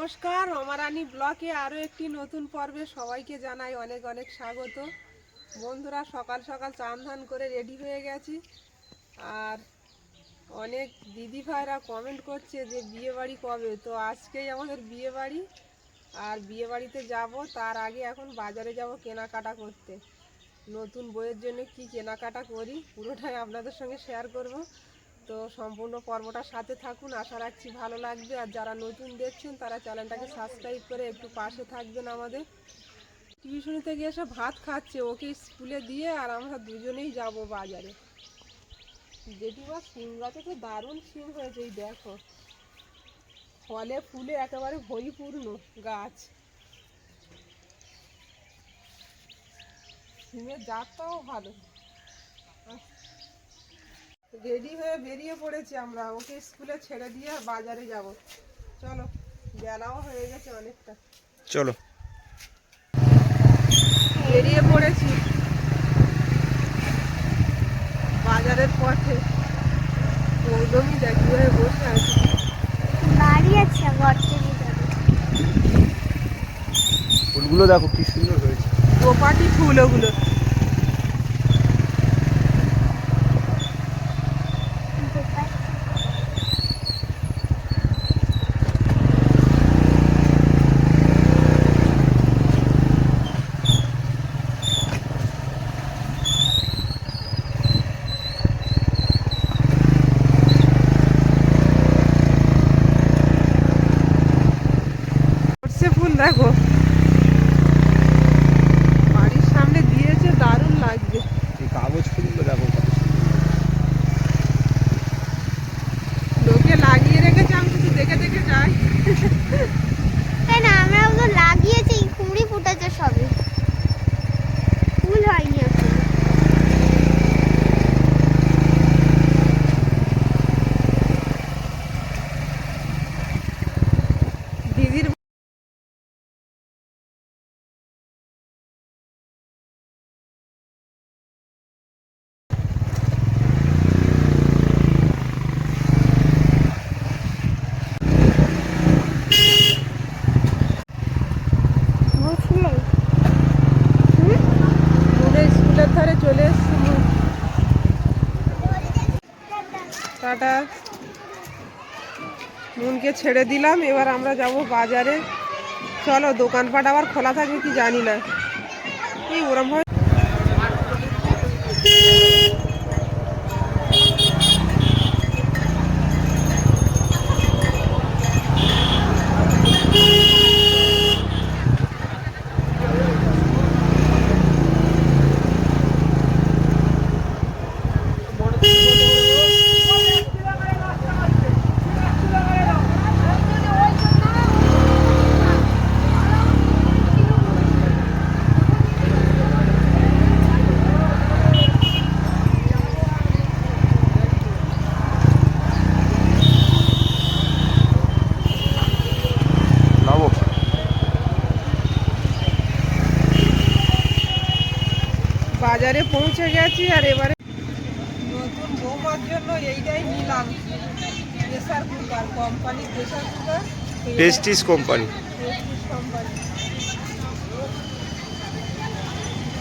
নমস্কার, রমারানী ব্লকে আরও একটি নতুন পর্বে সবাইকে জানাই অনেক অনেক স্বাগত। বন্ধুরা, সকাল সকাল চান ধান করে রেডি হয়ে গেছি। আর অনেক দিদি ভাইরা কমেন্ট করছে যে বিয়ে বাড়ি কবে, তো আজকেই আমাদের বিয়ে বাড়ি। আর বিয়ে বাড়িতে যাব, তার আগে এখন বাজারে যাব কেনাকাটা করতে। নতুন বইয়ের জন্য কি কেনাকাটা করি পুরোটাই আপনাদের সঙ্গে শেয়ার করব। তো সম্পূর্ণ পর্বটার সাথে থাকুন, আশা রাখছি ভালো লাগবে। আর যারা নতুন দেখছেন তারা চ্যানেলটাকে সাবস্ক্রাইব করে একটু পাশে থাকবেন আমাদের। টিউশনি থেকে এসে ভাত খাচ্ছে, ওকে স্কুলে দিয়ে আর আমরা দুজনেই যাব বাজারে। জেঠিমা সিম গাছে তো দারুণ সিম হয়েছে, এই দেখো ফলে ফুলে একেবারে পরিপূর্ণ গাছ। সিমের জাতটাও ভালো। রেডি হয়ে বেরিয়ে পড়েছি আমরা, ওকে স্কুলে ছেড়ে দিয়ে বাজারে যাব। চলো, বেলাও হয়ে গেছে অনেকটা, চলো বেরিয়ে পড়েছি বাজারের পথে। একদমই দেখি হয়ে বসে আছি, বাড়ি আছে ফুলগুলো দেখো কি সুন্দর হয়েছে। গোপাটি ফুল ওগুলো। ফুল দেখো বাড়ির সামনে দিয়েছে, দারুণ লাগছে। এই কাগজ ফুলগুলো দেখো কত লোকে লাগিয়ে রেখেছে, আমি শুধু দেখে দেখে যাই। তাই না, আমরা ওগুলো লাগিয়েছি, কুমড়ি ফুটেছে সবে, ফুল হয়নি এখন। দিদির স্কুলের ধারে চলে এসছি। টাটা, নুনকে ছেড়ে দিলাম, এবার আমরা যাব বাজারে। চলো, দোকানপাট আবার খোলা থাকবে কি জানি না। এই ওরম হয়। নাও। বাজারে পৌঁছে গেছি। আর এবারে নতুন বৌমার জন্য এইটাই নিলাম, প্রেসার কুকার, কোম্পানির প্রেসার কুকার, পেস্টিস কোম্পানি। কোম্পানি।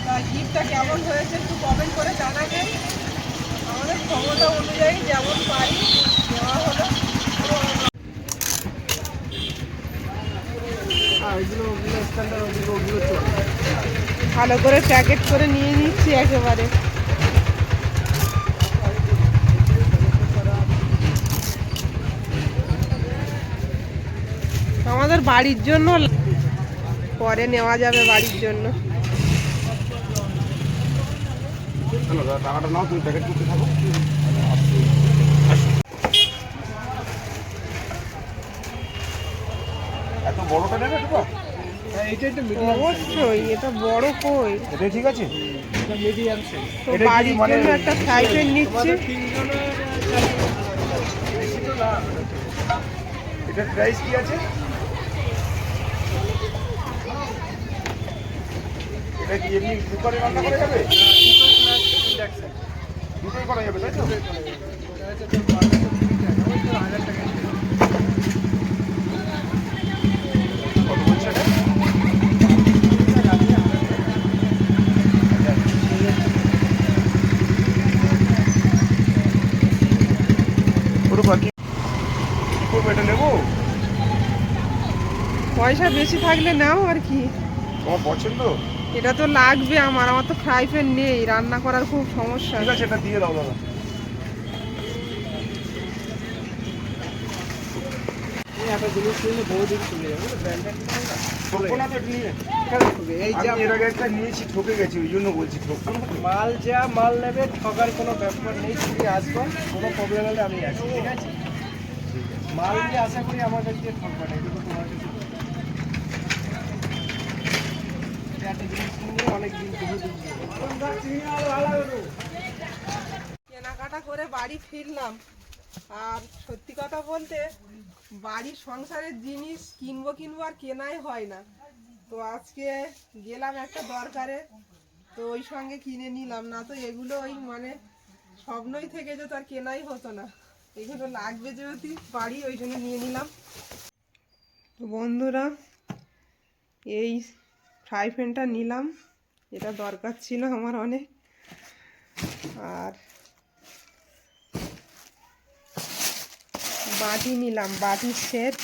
তা গিফটটা কেমন হয়েছে একটু কমেন্ট করে জানাবেন। আমাদের ক্ষমতা অনুযায়ী যেমন পারি দেওয়া হলো। ভালো করে প্যাকেট করে নিয়ে নিচ্ছি একেবারে। আমাদের বাড়ির জন্য, পরে নেওয়া যাবে বাড়ির জন্য। টাকাটা নাও, তুমি প্যাকেট করতে থাকো। এত বড়টা নেবে তো? অবশ্যই, এটা বড় কই। এটাই ঠিক আছে। তো বাড়ির জন্য একটা ফ্রাই প্যান নিচ্ছি। এটার প্রাইস কি আছে? এটা কি এমনি কুকারে রান্না করা যাবে? দুটোই করা যাবে, তাই তো? পয়সা বেশি থাকলে নাও আর কি। তোমার পছন্দ? এটা তো লাগবে আমার, আমার তো ফ্রাই প্যান নেই, রান্না করার খুব সমস্যা। ঠিক আছে, এটা দিয়ে দাও দাদা। একটা জিনিস কিনলে বহুদিন চলে যাবে, ব্র্যান্ডেড ঠকবো না তো এটা নিয়ে? এই যা আমি এর আগে একটা নিয়েছি, ঠকে গেছি, ওই জন্য বলছি ঠকবো না তো? মাল যা মাল নেবে ঠকার কোনো ব্যাপার নেই, তুমি আসবো, কোনো প্রবলেম হলে আমি আছি, ঠিক আছে? মাল নিয়ে আশা করি আমার কাছে দিয়ে ঠকবে না, এটুকু তোমার কাছে একটা জিনিস কিনলে অনেক দিন বহুদিন কেনাকাটা করে বাড়ি ফিরলাম, আর সত্যি কথা বলতে বাড়ির সংসারের জিনিস কিনবো কিনবো আর কেনাই হয় না। তো আজকে গেলাম একটা দরকারে, তো ওই সঙ্গে কিনে নিলাম, না তো এগুলো ওই মানে স্বপ্নই থেকে যেত, আর কেনাই হতো না। এগুলো লাগবে যেহেতু বাড়ি, ওই জন্য নিয়ে নিলাম। তো বন্ধুরা, এই ফ্রাই প্যানটা নিলাম, এটা দরকার ছিল আমার অনেক। আর বাটি নিলাম, বাটির সেট।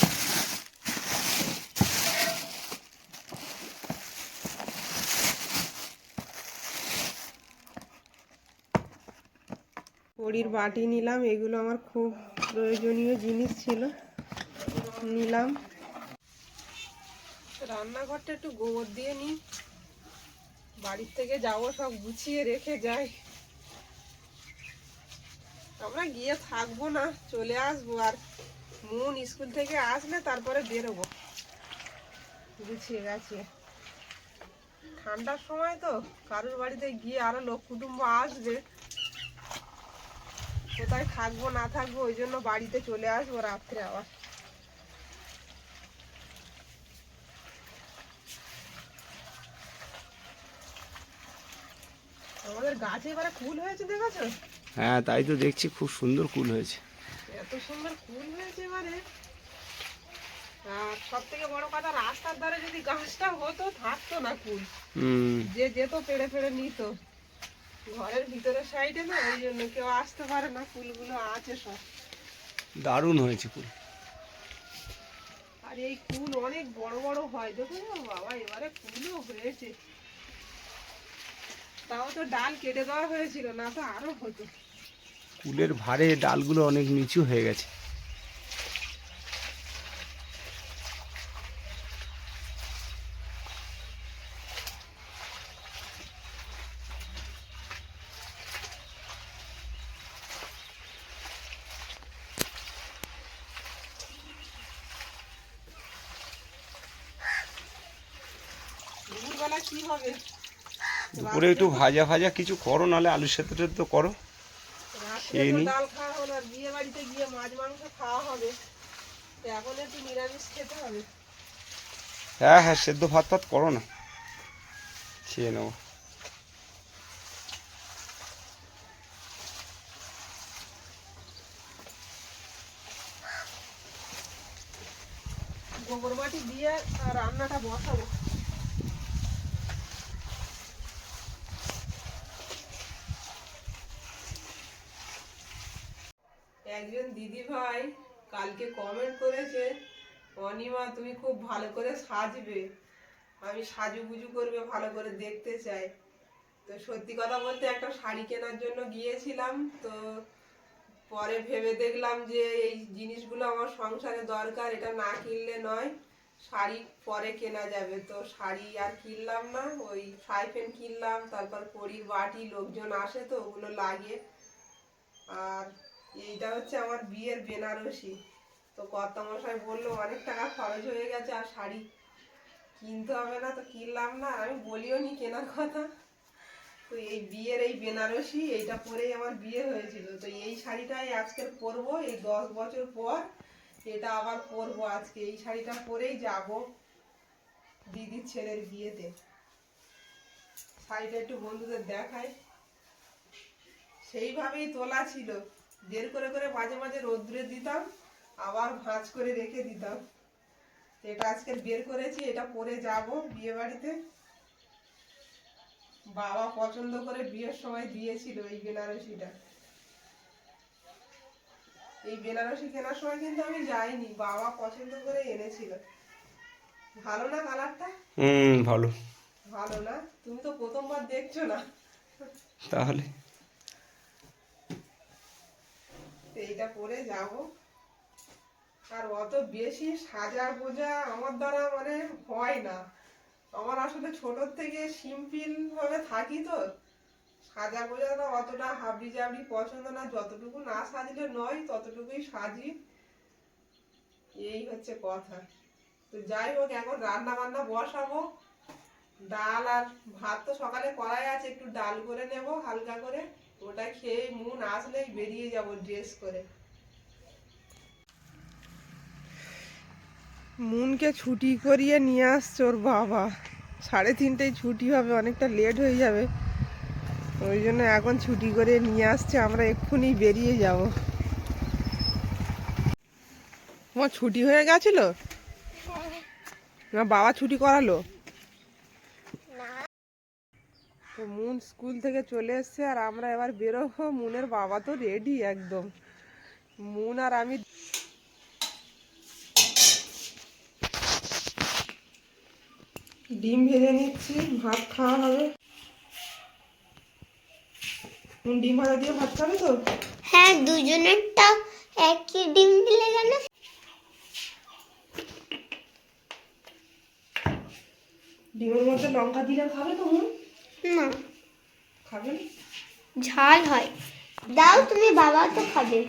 কড়ির বাটি নিলাম, এগুলো আমার খুব প্রয়োজনীয় জিনিস ছিল, নিলাম। রান্নাঘরটা একটু গোবর দিয়ে নিই, বাড়ির থেকে যাবো সব গুছিয়ে রেখে যাই। আমরা গিয়ে থাকবো না, চলে আসবো, আর মন স্কুল থেকে আসলে তারপরে বেরোবো গুছিয়ে গাছিয়ে। ঠান্ডার সময় তো কারোর বাড়িতে গিয়ে আরো লোক কুটুম্ব আসবে, কোথায় থাকবো না থাকবো, ওই জন্য বাড়িতে চলে আসবো রাত্রে আবার। আমাদের গাছে এবারে কুল হয়েছে, দেখেছো? হ্যাঁ, তাই তো দেখছি, খুব সুন্দর কুল হয়েছে। এত সুন্দর ফুল হয়েছে এবারে। আর সব থেকে বড় কথা, রাস্তার ধারে যদি গাছটা হতো থাকতো না কুল, যে যেত পেড়ে পেড়ে নিত। ঘরের ভিতরের সাইডে না, ওই জন্য কেউ আসতে পারে না, ফুলগুলো আছে সব। দারুণ হয়েছে কুল। আর এই কুল অনেক বড় বড় হয়, দেখো বাবা, এবারে কুলও হয়েছে। তাও তো ডাল কেটে দেওয়া হয়েছিল, না তো আরো হতো। কুলের ভারে ডালগুলো অনেক নিচু হয়ে গেছে। দুপুরবেলা কি হবে? দুপুরে একটু ভাজা ভাজা কিছু করো, নাহলে আলু সেদ্ধ টেদ্ধ করো। রাত্রে খেয়ে তো নিই। ডাল খাওয়া হলো, আর বিয়ে বাড়িতে গিয়ে মাছ মাংস খাওয়া হবে, তো এখন একটু নিরামিষ খেতে হবে। হ্যাঁ হ্যাঁ, সেদ্ধ ভাত ফাত করো না, খেয়ে নেবো। গোবর মাটি দিয়ে রান্নাটা বসাবো। একজন দিদি ভাই কালকে কমেন্ট করেছে, অনিমা তুমি খুব ভালো করে সাজবে, আমি সাজুগুজু করবে ভালো করে দেখতে চাই। তো সত্যি কথা বলতে একটা শাড়ি কেনার জন্য গিয়েছিলাম, তো পরে ভেবে দেখলাম যে এই জিনিসগুলো আমার সংসারে দরকার, এটা না কিনলে নয়। শাড়ি পরে কেনা যাবে, তো শাড়ি আর কিনলাম না, ওই ফ্রাই প্যান কিনলাম, তারপর কড়ির বাটি, লোকজন আসে তো ওগুলো লাগে। আর এইটা হচ্ছে আমার বিয়ের বেনারসি। তো কর্তামশাই বললো অনেক টাকা খরচ হয়ে গেছে, আর শাড়ি কিনতে হবে না, তো কিনলাম না, আমি বলিও নি কেনার কথা। তো এই বিয়ের এই বেনারসি, এইটা পরেই আমার বিয়ে হয়েছিল, তো এই শাড়িটাই আজকে পরবো, এই 10 বছর পর এটা আবার পরবো। আজকে এই শাড়িটা পরেই যাব দিদির ছেলের বিয়েতে। শাড়িটা একটু বন্ধুদের দেখায়। সেইভাবেই তোলা ছিল, বের করে করে মাঝে মাঝে রোদ্রে দিতাম, আবার ভাঁজ করে রেখে দিতাম। এটা আজকে বের করেছি, এটা পরে যাব বিয়ে বাড়িতে। বাবা পছন্দ করে বিয়ের সময় দিয়েছিল এই বেনারসিটা। এই বেনারসি কেনার সময় কিন্তু আমি যাইনি, বাবা পছন্দ করে এনেছিল। ভালো না কালারটা? ভালো। ভালো না? তুমি তো প্রথমবার দেখছো না। তাহলে এইটা পরে যাব। আর অত বেশি সাজা গোজা আমার দ্বারা মানে হয় না। আমার আসলে ছোট থেকে সিম্পল ভাবে থাকি তো, সাজা গোজাটা অতটা হাবড়ি জাবড়ি পছন্দ না। যতটুকু না সাজলে নয় ততটুকুই সাজি, এই হচ্ছে কথা। তো যাই হোক, এখন রান্না বান্না বসাবো। ডাল আর ভাত তো সকালে করাই আছে, একটু ডাল করে নেব হালকা করে, ওটা খেয়ে মন আসলেই বেরিয়ে যাব ড্রেস করে। মুনকে ছুটি করিয়ে নিয়ে আসছে ওর বাবা। 3:30টায় ছুটি হবে, অনেকটা লেট হয়ে যাবে, ওই জন্য এখন ছুটি করে নিয়ে আসছে। আমরা এক্ষুনি বেরিয়ে যাব। তোমার ছুটি হয়ে গেছিল না? বাবা ছুটি করালো? তো মুন স্কুল থেকে চলে এসছে আর আমরা এবার বেরোবো। মুনের বাবা তো রেডি একদম। মুন আর আমি ডিম ভেজে নিচ্ছি, ভাত খাওয়া হবে। মুন ডিম ভাজা দিয়ে ভাত খাবে তো? হ্যাঁ, দুজনেরটা একই ডিম দিলে কেন? ডিমের মধ্যে লঙ্কা দিলে খাবে তো মুন? না, খাবে না? ঝাল হয়। দাও তুমি, বাবা তো খাবে।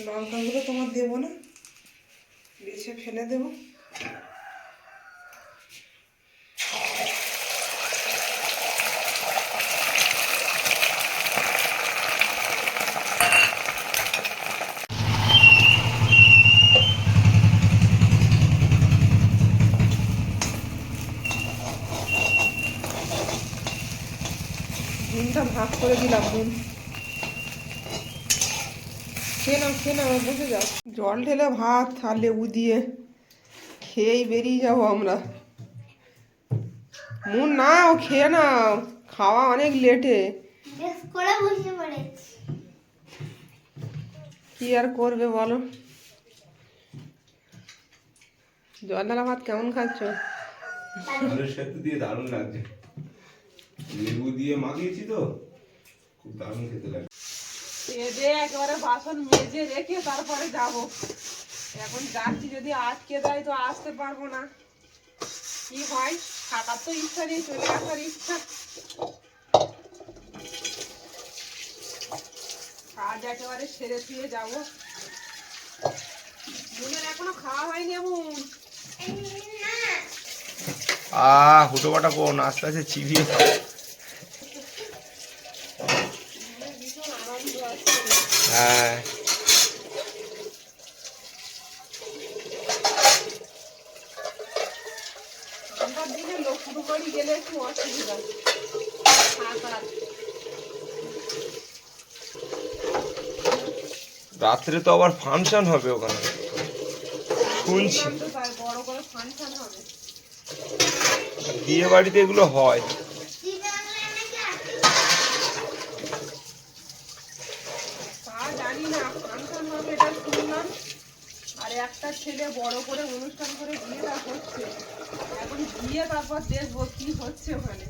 লঙ্কাগুলো তোমার দেবো না, বেছে ফেলে দেবো। ডিমটা ভাগ করে দিলাম। নুন খেয়ে নাও, খেয়ে নাও, বসে যাও। জল ঢেলে ভাত আর লেবু দিয়ে খেয়েই বেরিয়ে যাবো আমরা। মুন নাও, খেয়ে নাও, খাওয়া অনেক লেটে। বেশ করে বসে পড়েছি। কি আর করবে বলো? জল ঢালা ভাত কেমন খাচ্ছ? আলুর সাথে দিয়ে দারুণ লাগছে, লেবু দিয়ে মাখিয়েছি তো, খুব দারুণ খেতে লাগে। একেবারে বাসন মেজে রেখে তারপরে যাব। এখন যাচ্ছি, যদি আটকে দেয় তো আসতে পারবো না। কি হয়, থাকার তো ইচ্ছা নেই, চলে আসার ইচ্ছা। কাজ একেবারে সেরে শুয়ে যাবো। মুনের এখনো খাওয়া হয়নি এমন। হুটো বাটা কোন আস্তে আস্তে চিবিয়ে ভীষণ আনন্দ আছে। হ্যাঁ। ঠান্ডার দিনে লক্ষ্মী বাড়ি গেলে একটু অসুবিধা থাকার। রাত্রে তো আবার ফাংশন হবে ওখানে, শুনছি। তো তাই বড় করে ফাংশন হবে। বিয়ে বাড়িতে এগুলো হয়। তা জানি না, ফাংশন হবে এটা শুনলাম। আর একটা ছেলে বড় করে অনুষ্ঠান করে বিয়েটা করছে। এখন গিয়ে তারপর দেখবো কি হচ্ছে ওখানে।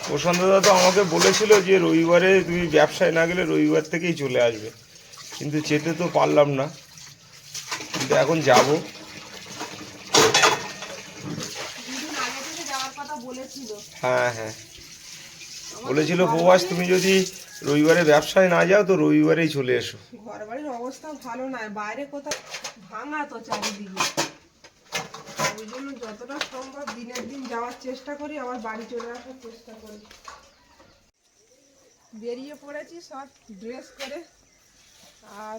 প্রশান্ত দা তো আমাকে বলেছিল যে রবিবারে তুমি ব্যবসায় না গেলে রবিবার থেকেই চলে আসবে, কিন্তু যেতে তো পারলাম না, কিন্তু এখন যাব। দুদিন আগে থেকে যাওয়ার কথা বলেছিল। হ্যাঁ হ্যাঁ, বলেছিল প্রবাস তুমি যদি রবিবারে ব্যবসায় না যাও তো রবিবারেই চলে এসো। ঘর বাড়ির অবস্থা ভালো নয়, বাইরে কোথাও ভাঙা তো চারিদিকে। ওই জন্য যতটা সম্ভব দিনের দিন যাওয়ার চেষ্টা করি, আবার বাড়ি চলে আসার চেষ্টা করি। বেরিয়ে পড়েছি সব ড্রেস করে। আর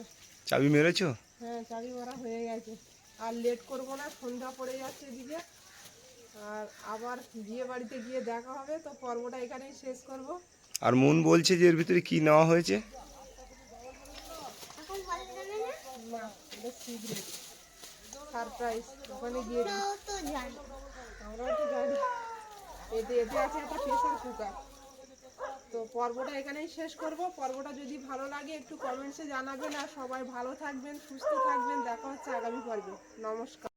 চাবি মেরেছো? হ্যাঁ, চাবি মারা হয়ে গেছে। আর লেট করবো না, সন্ধ্যা পড়ে যাচ্ছে এদিকে। আর আবার বিয়ে বাড়িতে গিয়ে দেখা হবে, তো পর্বটা এখানেই শেষ করব। আর মন বলছে যে এর ভিতরে কি নেওয়া হয়েছে? না, এটা সিক্রেট, সারপ্রাইজ। ওখানে গিয়ে আমরাও তো জানি। এতে আছে একটা প্রেসার কুকার। তো পর্বটা এখানেই শেষ করব। পর্বটা যদি ভালো লাগে একটু কমেন্টসে জানাবেন। আর সবাই ভালো থাকবেন, সুস্থ থাকবেন। দেখা হচ্ছে আগামী পর্বে। নমস্কার।